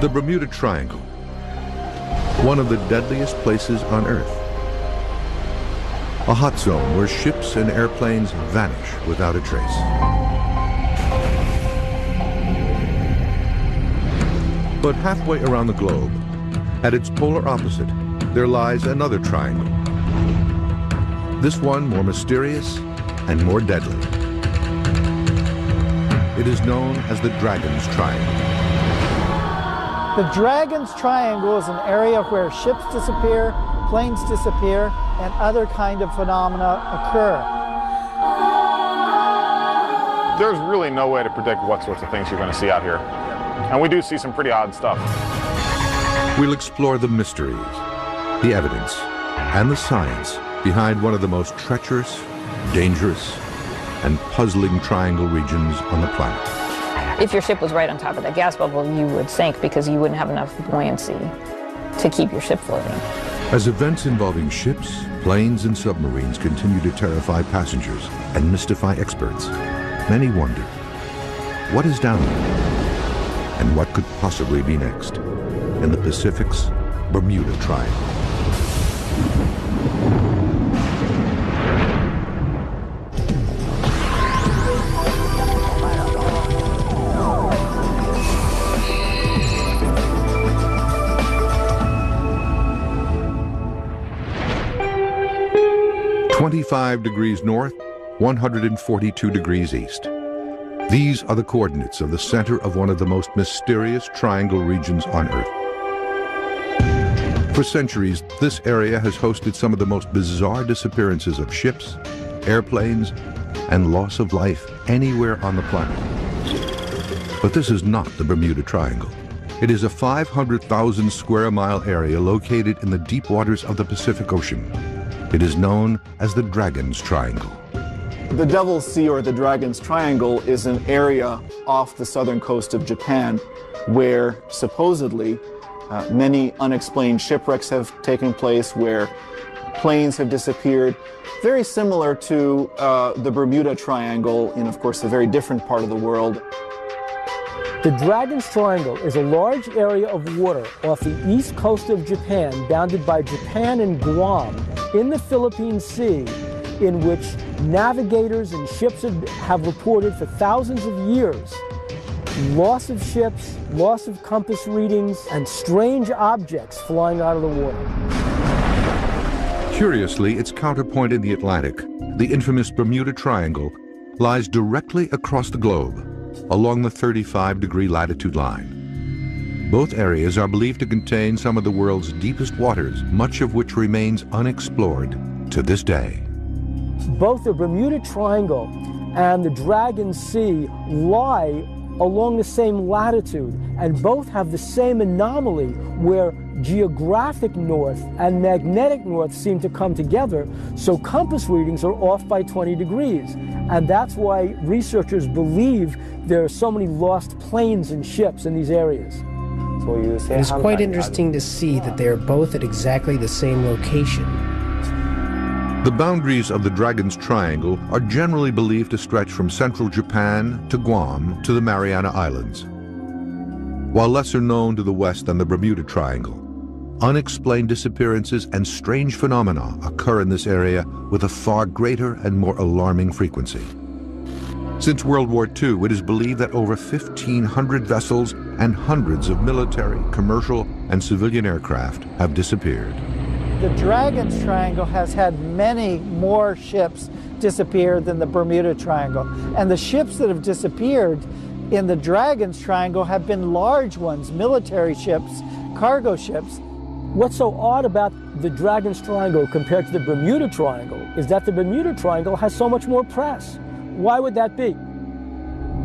The Bermuda Triangle, one of the deadliest places on Earth. A hot zone where ships and airplanes vanish without a trace. But halfway around the globe, at its polar opposite, there lies another triangle. This one more mysterious and more deadly. It is known as the Dragon's Triangle. The Dragon's Triangle is an area where ships disappear, planes disappear, and other kind of phenomena occur. There's really no way to predict what sorts of things you're going to see out here. And we do see some pretty odd stuff. We'll explore the mysteries, the evidence, and the science behind one of the most treacherous, dangerous, and puzzling triangle regions on the planet. If your ship was right on top of that gas bubble, you would sink because you wouldn't have enough buoyancy to keep your ship floating. As events involving ships, planes, and submarines continue to terrify passengers and mystify experts, many wonder, what is down there? And what could possibly be next in the Pacific's Bermuda Triangle? 25 degrees north, 142 degrees east. These are the coordinates of the center of one of the most mysterious triangle regions on Earth. For centuries, this area has hosted some of the most bizarre disappearances of ships, airplanes, and loss of life anywhere on the planet. But this is not the Bermuda Triangle. It is a 500,000 square mile area located in the deep waters of the Pacific Ocean. It is known as the Dragon's Triangle. The Devil's Sea, or the Dragon's Triangle, is an area off the southern coast of Japan where supposedly many unexplained shipwrecks have taken place, where planes have disappeared, very similar to the Bermuda Triangle in, of course, a very different part of the world. The Dragon's Triangle is a large area of water off the east coast of Japan, bounded by Japan and Guam, in the Philippine Sea, in which navigators and ships have reported for thousands of years loss of ships, loss of compass readings, and strange objects flying out of the water. Curiously, its counterpoint in the Atlantic, the infamous Bermuda Triangle, lies directly across the globe, along the 35-degree latitude line. Both areas are believed to contain some of the world's deepest waters, much of which remains unexplored to this day. Both the Bermuda Triangle and the Dragon's Sea lie along the same latitude, and both have the same anomaly where geographic north and magnetic north seem to come together, so compass readings are off by 20 degrees. And that's why researchers believe there are so many lost planes and ships in these areas. It is quite interesting to see that they are both at exactly the same location. The boundaries of the Dragon's Triangle are generally believed to stretch from central Japan to Guam to the Mariana Islands. While lesser known to the west than the Bermuda Triangle, unexplained disappearances and strange phenomena occur in this area with a far greater and more alarming frequency. Since World War II, it is believed that over 1,500 vessels and hundreds of military, commercial, and civilian aircraft have disappeared. The Dragon's Triangle has had many more ships disappear than the Bermuda Triangle. And the ships that have disappeared in the Dragon's Triangle have been large ones, military ships, cargo ships. What's so odd about the Dragon's Triangle compared to the Bermuda Triangle is that the Bermuda Triangle has so much more press. Why would that be?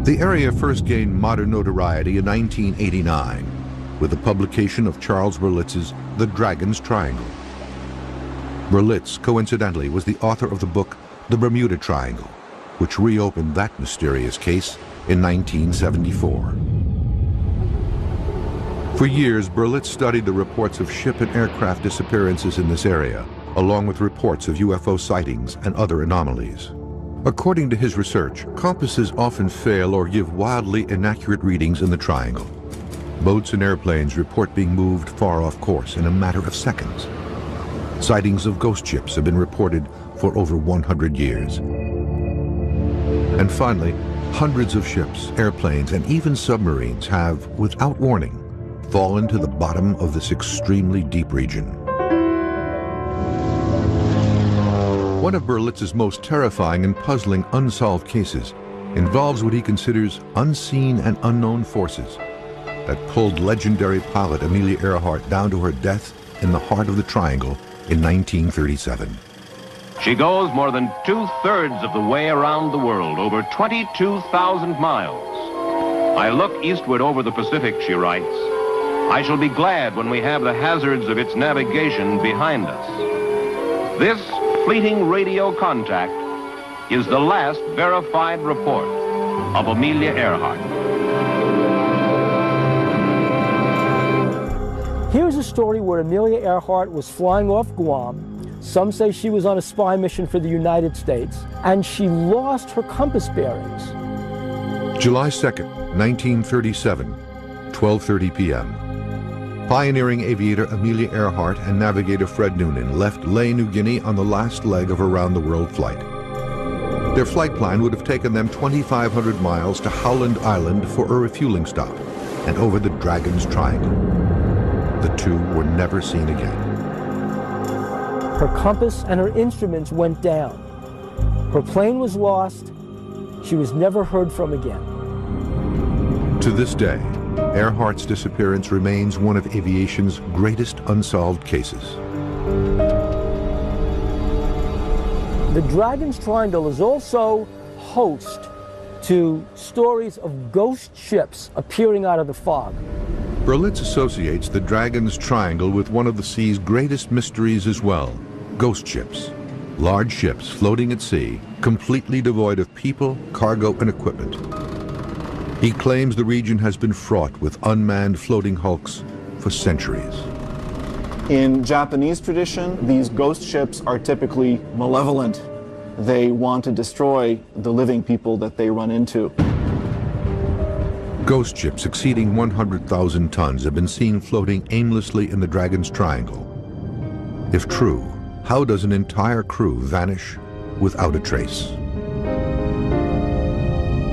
The area first gained modern notoriety in 1989 with the publication of Charles Berlitz's The Dragon's Triangle. Berlitz, coincidentally, was the author of the book The Bermuda Triangle, which reopened that mysterious case in 1974. For years, Berlitz studied the reports of ship and aircraft disappearances in this area, along with reports of UFO sightings and other anomalies. According to his research, compasses often fail or give wildly inaccurate readings in the triangle. Boats and airplanes report being moved far off course in a matter of seconds. Sightings of ghost ships have been reported for over 100 years. And finally, hundreds of ships, airplanes, and even submarines have, without warning, fallen to the bottom of this extremely deep region. One of Berlitz's most terrifying and puzzling unsolved cases involves what he considers unseen and unknown forces that pulled legendary pilot Amelia Earhart down to her death in the heart of the Triangle in 1937. She goes more than 2/3 of the way around the world, over 22,000 miles. I look eastward over the Pacific, she writes. I shall be glad when we have the hazards of its navigation behind us. This fleeting radio contact is the last verified report of Amelia Earhart. Here's a story where Amelia Earhart was flying off Guam. Some say she was on a spy mission for the United States, and she lost her compass bearings. July 2nd, 1937, 12:30 p.m. Pioneering aviator Amelia Earhart and navigator Fred Noonan left Lae, New Guinea on the last leg of a round-the-world flight. Their flight plan would have taken them 2,500 miles to Howland Island for a refueling stop and over the Dragon's Triangle. The two were never seen again. Her compass and her instruments went down. Her plane was lost. She was never heard from again. To this day, Earhart's disappearance remains one of aviation's greatest unsolved cases. The Dragon's Triangle is also host to stories of ghost ships appearing out of the fog. Berlitz associates the Dragon's Triangle with one of the sea's greatest mysteries as well, ghost ships. Large ships floating at sea, completely devoid of people, cargo, and equipment. He claims the region has been fraught with unmanned floating hulks for centuries. In Japanese tradition, these ghost ships are typically malevolent. They want to destroy the living people that they run into. Ghost ships exceeding 100,000 tons have been seen floating aimlessly in the Dragon's Triangle. If true, how does an entire crew vanish without a trace?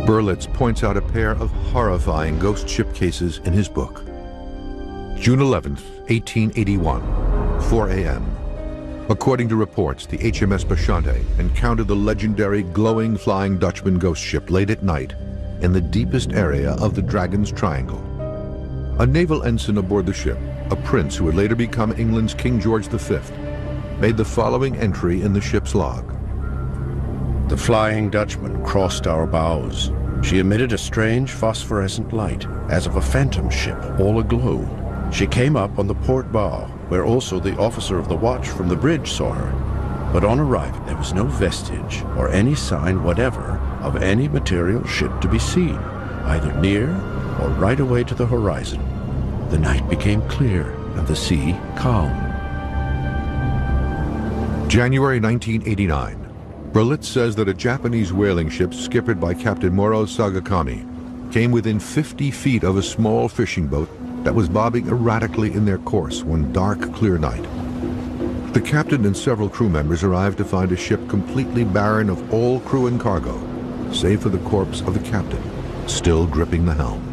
Berlitz points out a pair of horrifying ghost ship cases in his book. June 11, 1881, 4 a.m. According to reports, the HMS Bashante encountered the legendary glowing Flying Dutchman ghost ship late at night in the deepest area of the Dragon's Triangle. A naval ensign aboard the ship, a prince who would later become England's King George V, made the following entry in the ship's log. The Flying Dutchman crossed our bows. She emitted a strange phosphorescent light, as of a phantom ship, all aglow. She came up on the port bow, where also the officer of the watch from the bridge saw her. But on arrival, there was no vestige or any sign whatever of any material ship to be seen, either near or right away to the horizon. The night became clear and the sea calm. January 1989. Berlitz says that a Japanese whaling ship skippered by Captain Moro Sagakami came within 50 feet of a small fishing boat that was bobbing erratically in their course one dark, clear night. The captain and several crew members arrived to find a ship completely barren of all crew and cargo, save for the corpse of the captain, still gripping the helm.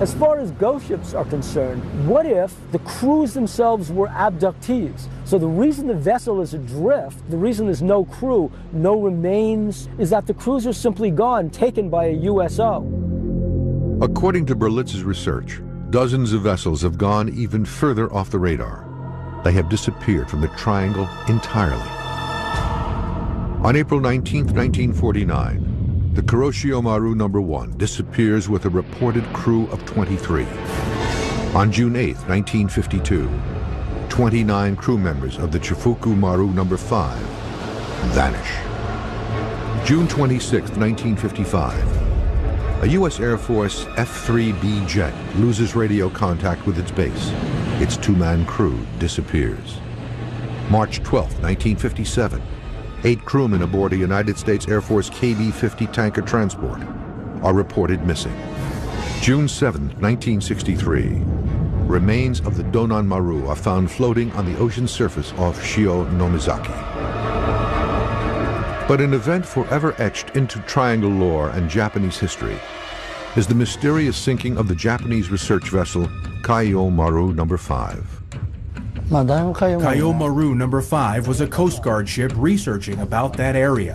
As far as ghost ships are concerned, what if the crews themselves were abductees? So the reason the vessel is adrift, the reason there's no crew, no remains, is that the crews are simply gone, taken by a USO. According to Berlitz's research, dozens of vessels have gone even further off the radar. They have disappeared from the Triangle entirely. On April 19, 1949, the Kuroshio Maru No. 1 disappears with a reported crew of 23. On June 8, 1952, 29 crew members of the Chifuku Maru No. 5 vanish. June 26, 1955, a U.S. Air Force F-3B jet loses radio contact with its base. Its two-man crew disappears. March 12, 1957, 8 crewmen aboard a United States Air Force KB-50 tanker transport are reported missing. June 7, 1963. Remains of the Donan Maru are found floating on the ocean surface off Shio Nomizaki. But an event forever etched into triangle lore and Japanese history is the mysterious sinking of the Japanese research vessel Kaiyo Maru No. 5. Kaiyo Maru No. 5 was a Coast Guard ship researching about that area.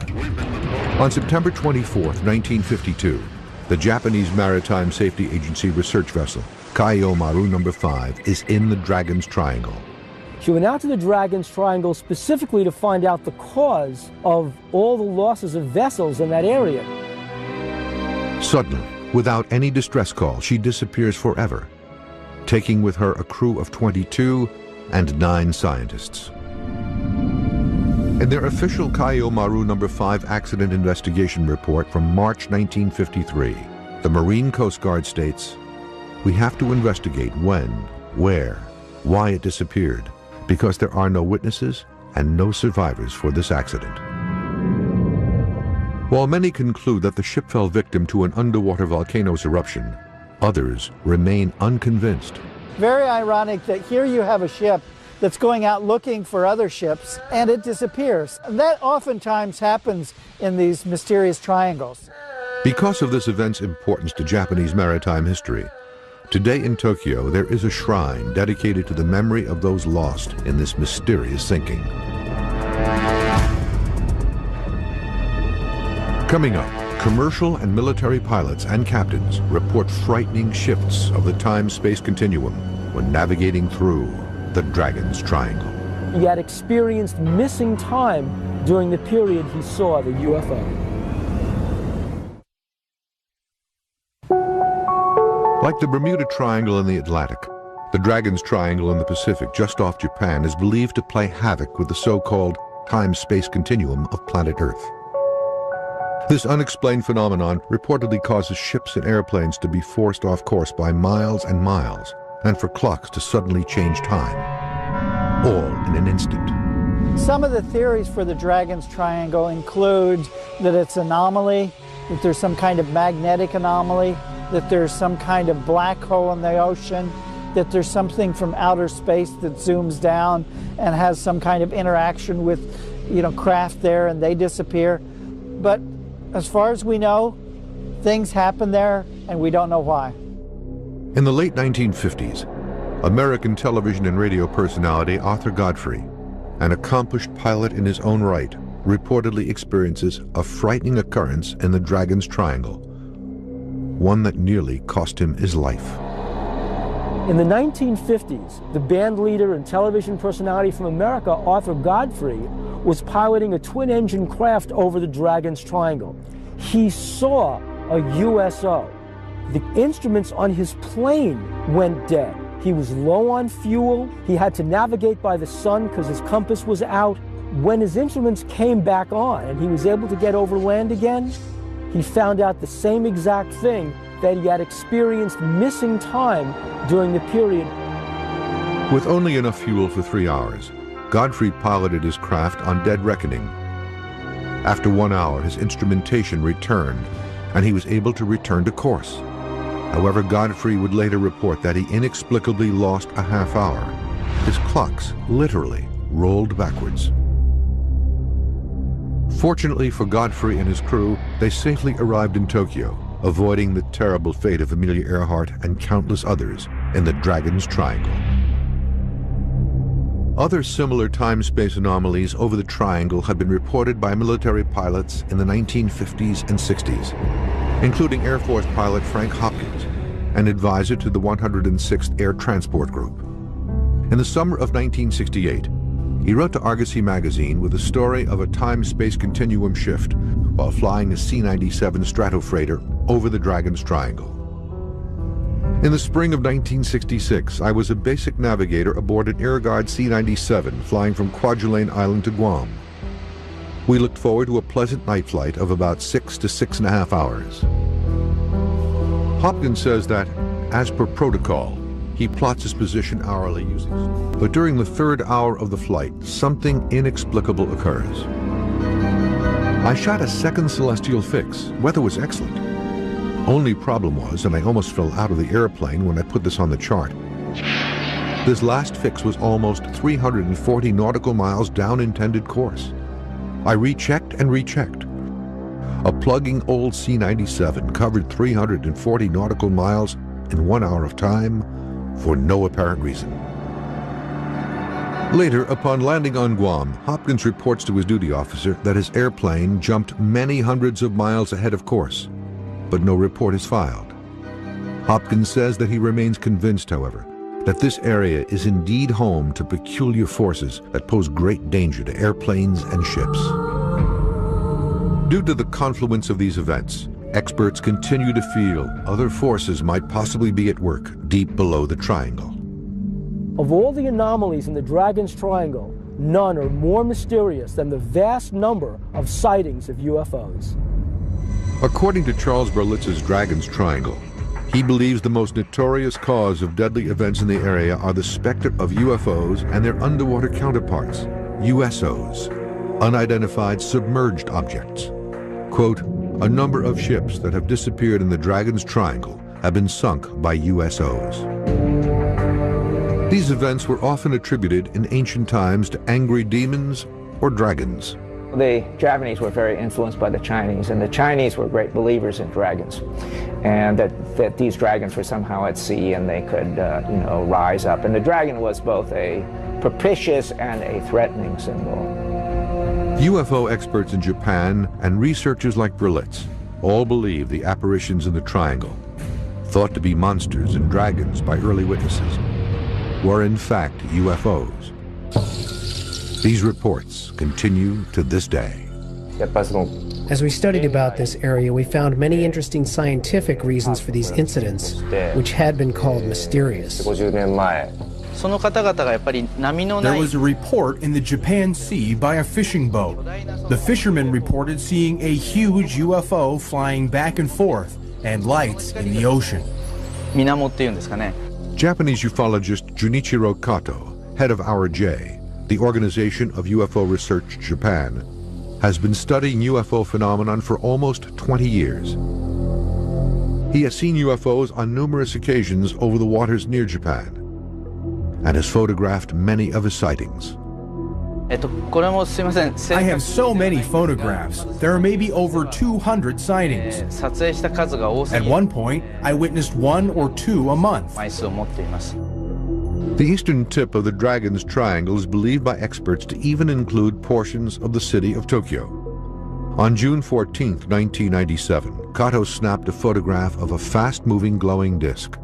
On September 24, 1952, the Japanese Maritime Safety Agency research vessel Kaiyo Maru No. 5 is in the Dragon's Triangle. She went out to the Dragon's Triangle specifically to find out the cause of all the losses of vessels in that area. Suddenly, without any distress call, she disappears forever, taking with her a crew of 22 and 9 scientists. In their official Kaiyo Maru No. 5 accident investigation report from March 1953, the Marine Coast Guard states, "We have to investigate when, where, why it disappeared, because there are no witnesses and no survivors for this accident." While many conclude that the ship fell victim to an underwater volcano's eruption, others remain unconvinced. Very ironic that here you have a ship that's going out looking for other ships and it disappears. And that oftentimes happens in these mysterious triangles. Because of this event's importance to Japanese maritime history, today in Tokyo there is a shrine dedicated to the memory of those lost in this mysterious sinking. Coming up, commercial and military pilots and captains report frightening shifts of the time-space continuum when navigating through the Dragon's Triangle. He had experienced missing time during the period he saw the UFO. Like the Bermuda Triangle in the Atlantic, the Dragon's Triangle in the Pacific just off Japan is believed to play havoc with the so-called time-space continuum of planet Earth. This unexplained phenomenon reportedly causes ships and airplanes to be forced off course by miles and miles, and for clocks to suddenly change time, all in an instant. Some of the theories for the Dragon's Triangle include that it's anomaly, that there's some kind of magnetic anomaly, that there's some kind of black hole in the ocean, that there's something from outer space that zooms down and has some kind of interaction with, craft there and they disappear. But as far as we know, things happen there and we don't know why. In the late 1950s, American television and radio personality Arthur Godfrey, an accomplished pilot in his own right, reportedly experiences a frightening occurrence in the Dragon's Triangle, one that nearly cost him his life. In the 1950s, the band leader and television personality from America, Arthur Godfrey, was piloting a twin-engine craft over the Dragon's Triangle. He saw a USO. The instruments on his plane went dead. He was low on fuel. He had to navigate by the sun because his compass was out. When his instruments came back on and he was able to get over land again, he found out the same exact thing, that he had experienced missing time during the period. With only enough fuel for 3 hours, Godfrey piloted his craft on dead reckoning. After 1 hour, his instrumentation returned, and he was able to return to course. However, Godfrey would later report that he inexplicably lost a half hour. His clocks literally rolled backwards. Fortunately for Godfrey and his crew, they safely arrived in Tokyo, avoiding the terrible fate of Amelia Earhart and countless others in the Dragon's Triangle. Other similar time-space anomalies over the Triangle have been reported by military pilots in the 1950s and 60s, including Air Force pilot Frank Hopkins, an advisor to the 106th Air Transport Group. In the summer of 1968, he wrote to Argosy magazine with a story of a time-space continuum shift while flying a C-97 Stratofreighter over the Dragon's Triangle. In the spring of 1966, I was a basic navigator aboard an Air Guard C-97 flying from Kwajalein Island to Guam. We looked forward to a pleasant night flight of about 6 to 6.5 hours. Hopkins says that, as per protocol, he plots his position hourly using. But during the 3rd hour of the flight, something inexplicable occurs. I shot a second celestial fix. Weather was excellent. Only problem was, and I almost fell out of the airplane when I put this on the chart, this last fix was almost 340 nautical miles down intended course. I rechecked and rechecked. A plugging old C-97 covered 340 nautical miles in 1 hour of time for no apparent reason. Later, upon landing on Guam, Hopkins reports to his duty officer that his airplane jumped many hundreds of miles ahead of course, but no report is filed. Hopkins says that he remains convinced, however, that this area is indeed home to peculiar forces that pose great danger to airplanes and ships. Due to the confluence of these events, experts continue to feel other forces might possibly be at work deep below the triangle. Of all the anomalies in the Dragon's Triangle, none are more mysterious than the vast number of sightings of UFOs. According to Charles Berlitz's Dragon's Triangle, he believes the most notorious cause of deadly events in the area are the specter of UFOs and their underwater counterparts, USOs, unidentified submerged objects. Quote, a number of ships that have disappeared in the Dragon's Triangle have been sunk by USOs. These events were often attributed in ancient times to angry demons or dragons. The Japanese were very influenced by the Chinese, and the Chinese were great believers in dragons, and that these dragons were somehow at sea and they could, rise up. And the dragon was both a propitious and a threatening symbol. UFO experts in Japan and researchers like Berlitz all believe the apparitions in the triangle, thought to be monsters and dragons by early witnesses, were in fact UFOs. These reports continue to this day. As we studied about this area, we found many interesting scientific reasons for these incidents, which had been called mysterious. There was a report in the Japan Sea by a fishing boat. The fishermen reported seeing a huge UFO flying back and forth and lights in the ocean. Japanese ufologist Junichiro Kato, head of Our J, the Organization of UFO Research Japan, has been studying UFO phenomenon for almost 20 years. He has seen UFOs on numerous occasions over the waters near Japan and has photographed many of his sightings. I have so many photographs. There are maybe over 200 sightings. At one point, I witnessed 1 or 2 a month. The eastern tip of the Dragon's Triangle is believed by experts to even include portions of the city of Tokyo. On June 14, 1997, Kato snapped a photograph of a fast-moving glowing disk,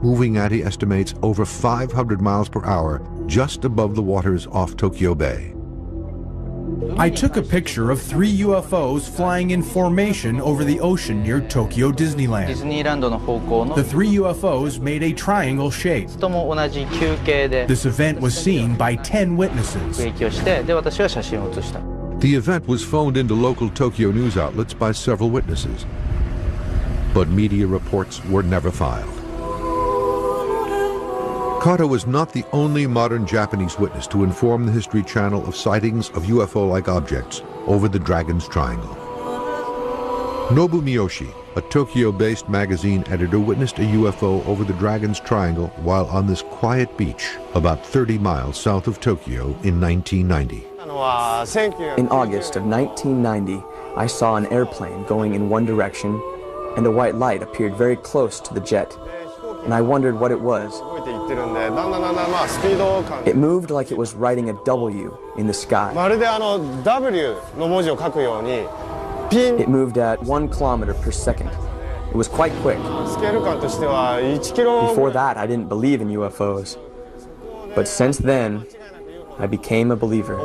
moving at, he estimates, over 500 miles per hour just above the waters off Tokyo Bay. I took a picture of 3 UFOs flying in formation over the ocean near Tokyo Disneyland. The 3 UFOs made a triangle shape. This event was seen by 10 witnesses. The event was phoned into local Tokyo news outlets by several witnesses, but media reports were never filed. Kato was not the only modern Japanese witness to inform the History Channel of sightings of UFO-like objects over the Dragon's Triangle. Nobu Miyoshi, a Tokyo-based magazine editor, witnessed a UFO over the Dragon's Triangle while on this quiet beach about 30 miles south of Tokyo in 1990. In August of 1990, I saw an airplane going in one direction, and a white light appeared very close to the jet, and I wondered what it was. It moved like it was writing a W in the sky. It moved at 1 kilometer per second. It was quite quick. Before that, I didn't believe in UFOs. But since then, I became a believer.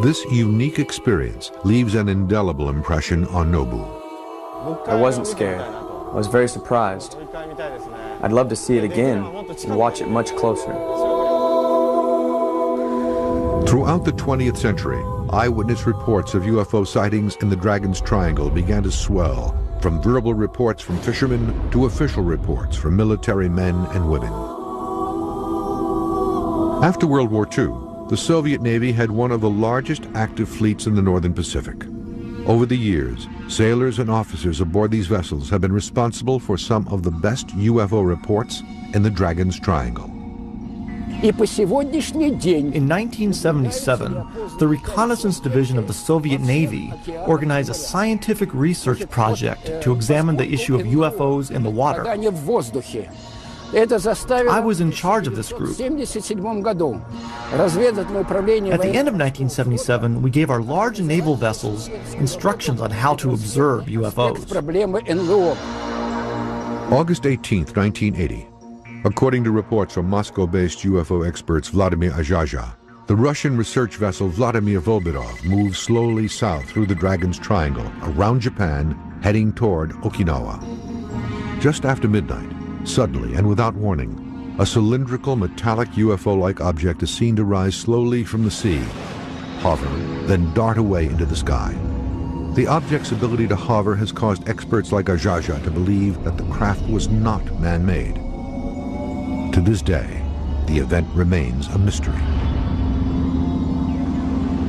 This unique experience leaves an indelible impression on Nobu. I wasn't scared. I was very surprised. I'd love to see it again and watch it much closer. Throughout the 20th century, eyewitness reports of UFO sightings in the Dragon's Triangle began to swell, from verbal reports from fishermen to official reports from military men and women. After World War II, the Soviet Navy had one of the largest active fleets in the Northern Pacific. Over the years, sailors and officers aboard these vessels have been responsible for some of the best UFO reports in the Dragon's Triangle. In 1977, the Reconnaissance Division of the Soviet Navy organized a scientific research project to examine the issue of UFOs in the water. I was in charge of this group. At the end of 1977, we gave our large naval vessels instructions on how to observe UFOs. August 18, 1980. According to reports from Moscow-based UFO experts Vladimir Ajaja, the Russian research vessel Vladimir Volbedov moved slowly south through the Dragon's Triangle, around Japan, heading toward Okinawa. Just after midnight, suddenly and without warning, a cylindrical metallic UFO-like object is seen to rise slowly from the sea, hover, then dart away into the sky. The object's ability to hover has caused experts like Ajaja to believe that the craft was not man-made. To this day, the event remains a mystery.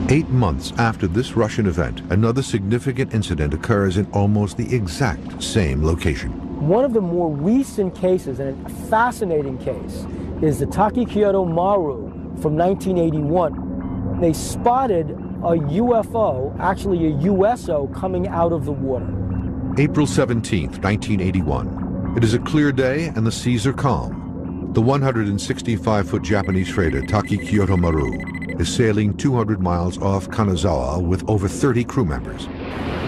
8 months after this Russian event, another significant incident occurs in almost the exact same location. One of the more recent cases, and a fascinating case, is the Takikyoto Maru from 1981. They spotted a UFO, actually a USO, coming out of the water. April 17th, 1981. It is a clear day and the seas are calm. The 165-foot Japanese freighter Takikyoto Maru is sailing 200 miles off Kanazawa with over 30 crew members.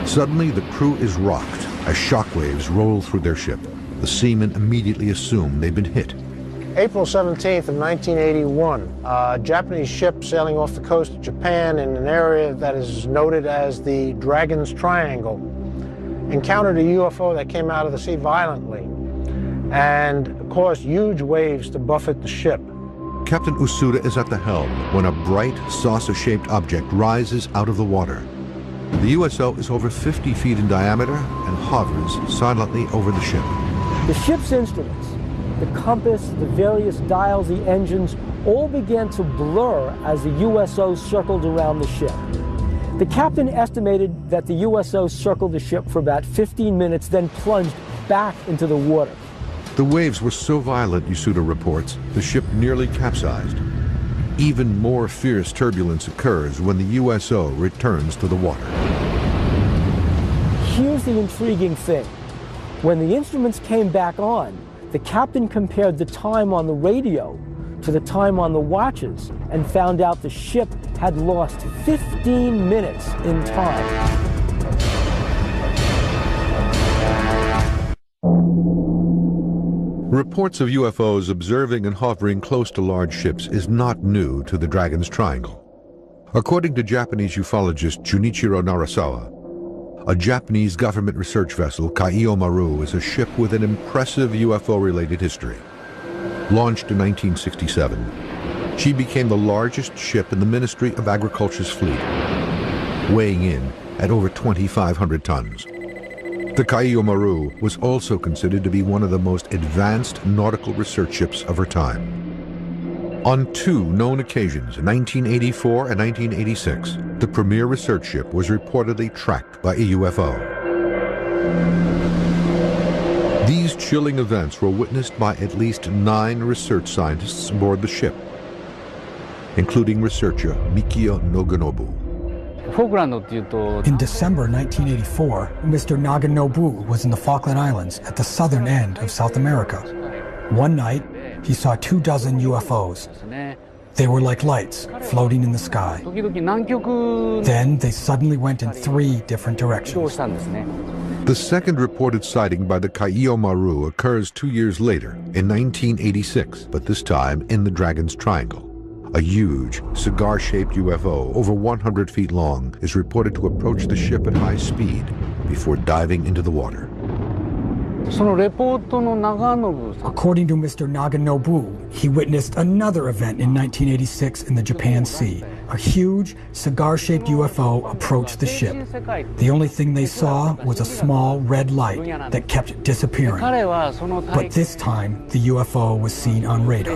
Suddenly, the crew is rocked as shockwaves roll through their ship. The seamen immediately assume they've been hit. April 17th of 1981, a Japanese ship sailing off the coast of Japan in an area that is noted as the Dragon's Triangle encountered a UFO that came out of the sea violently and caused huge waves to buffet the ship. Captain Usuda is at the helm when a bright, saucer-shaped object rises out of the water. The USO is over 50 feet in diameter and hovers silently over the ship. The ship's instruments, the compass, the various dials, the engines, all began to blur as the USO circled around the ship. The captain estimated that the USO circled the ship for about 15 minutes, then plunged back into the water. The waves were so violent, Usuda reports, the ship nearly capsized. Even more fierce turbulence occurs when the USO returns to the water. Here's the intriguing thing. When the instruments came back on, the captain compared the time on the radio to the time on the watches and found out the ship had lost 15 minutes in time. Reports of UFOs observing and hovering close to large ships is not new to the Dragon's Triangle. According to Japanese ufologist Junichiro Narasawa, a Japanese government research vessel, Kaiyo Maru, is a ship with an impressive UFO-related history. Launched in 1967, she became the largest ship in the Ministry of Agriculture's fleet, weighing in at over 2,500 tons. The Kaiyo Maru was also considered to be one of the most advanced nautical research ships of her time. On 2 known occasions, 1984 and 1986, the premier research ship was reportedly tracked by a UFO. These chilling events were witnessed by at least 9 research scientists aboard the ship, including researcher Mikio Noganobu. In December 1984, Mr. Naganobu was in the Falkland Islands at the southern end of South America. One night, he saw 24 UFOs. They were like lights floating in the sky. Then they suddenly went in 3 different directions. The second reported sighting by the Kaiyo Maru occurs 2 years later, in 1986, but this time in the Dragon's Triangle. A huge, cigar-shaped UFO, over 100 feet long, is reported to approach the ship at high speed before diving into the water. According to Mr. Naganobu, he witnessed another event in 1986 in the Japan Sea. A huge, cigar-shaped UFO approached the ship. The only thing they saw was a small red light that kept disappearing. But this time, the UFO was seen on radar.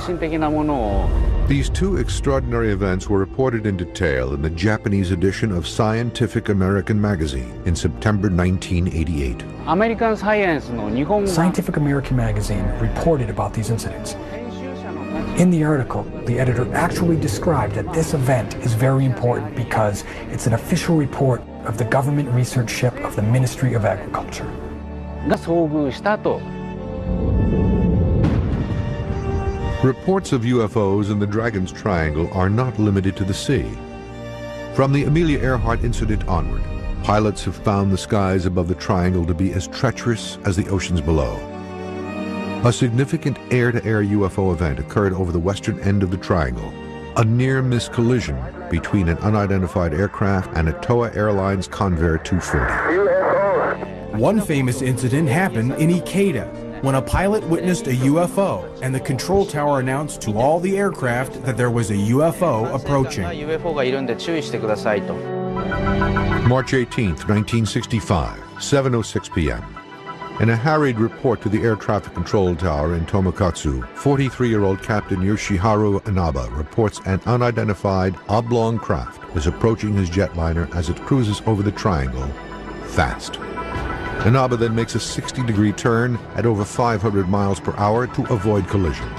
These two extraordinary events were reported in detail in the Japanese edition of Scientific American magazine in September 1988. Scientific American magazine reported about these incidents. In the article, the editor actually described that this event is very important because it's an official report of the government research ship of the Ministry of Agriculture. Reports of UFOs in the Dragon's Triangle are not limited to the sea. From the Amelia Earhart incident onward, pilots have found the skies above the triangle to be as treacherous as the oceans below. A significant air-to-air UFO event occurred over the western end of the triangle, a near-miss collision between an unidentified aircraft and a TOA Airlines Convair 240. One famous incident happened in Ikeda, when a pilot witnessed a UFO and the control tower announced to all the aircraft that there was a UFO approaching. March 18th, 1965, 7:06 p.m. In a harried report to the air traffic control tower in Tomokatsu, 43-year-old Captain Yoshiharu Inaba reports an unidentified oblong craft is approaching his jetliner as it cruises over the triangle, fast. Inaba then makes a 60-degree turn at over 500 miles per hour to avoid collision.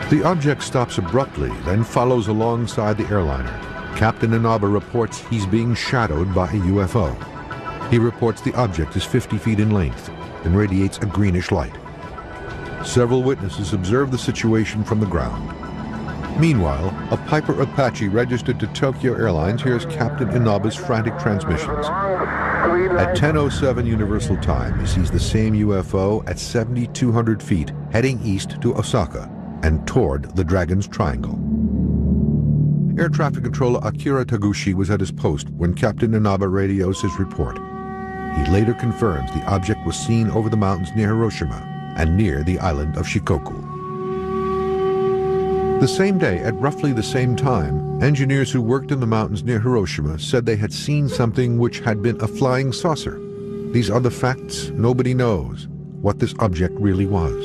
The object stops abruptly, then follows alongside the airliner. Captain Inaba reports he's being shadowed by a UFO. He reports the object is 50 feet in length and radiates a greenish light. Several witnesses observe the situation from the ground. Meanwhile, a Piper Apache registered to Tokyo Airlines hears Captain Inaba's frantic transmissions. At 10:07 Universal Time, he sees the same UFO at 7,200 feet heading east to Osaka and toward the Dragon's Triangle. Air traffic controller Akira Taguchi was at his post when Captain Inaba radios his report. He later confirms the object was seen over the mountains near Hiroshima and near the island of Shikoku. The same day, at roughly the same time, engineers who worked in the mountains near Hiroshima said they had seen something which had been a flying saucer. These are the facts. Nobody knows what this object really was.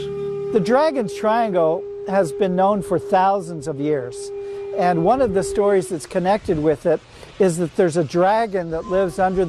The Dragon's Triangle has been known for thousands of years. And one of the stories that's connected with it is that there's a dragon that lives under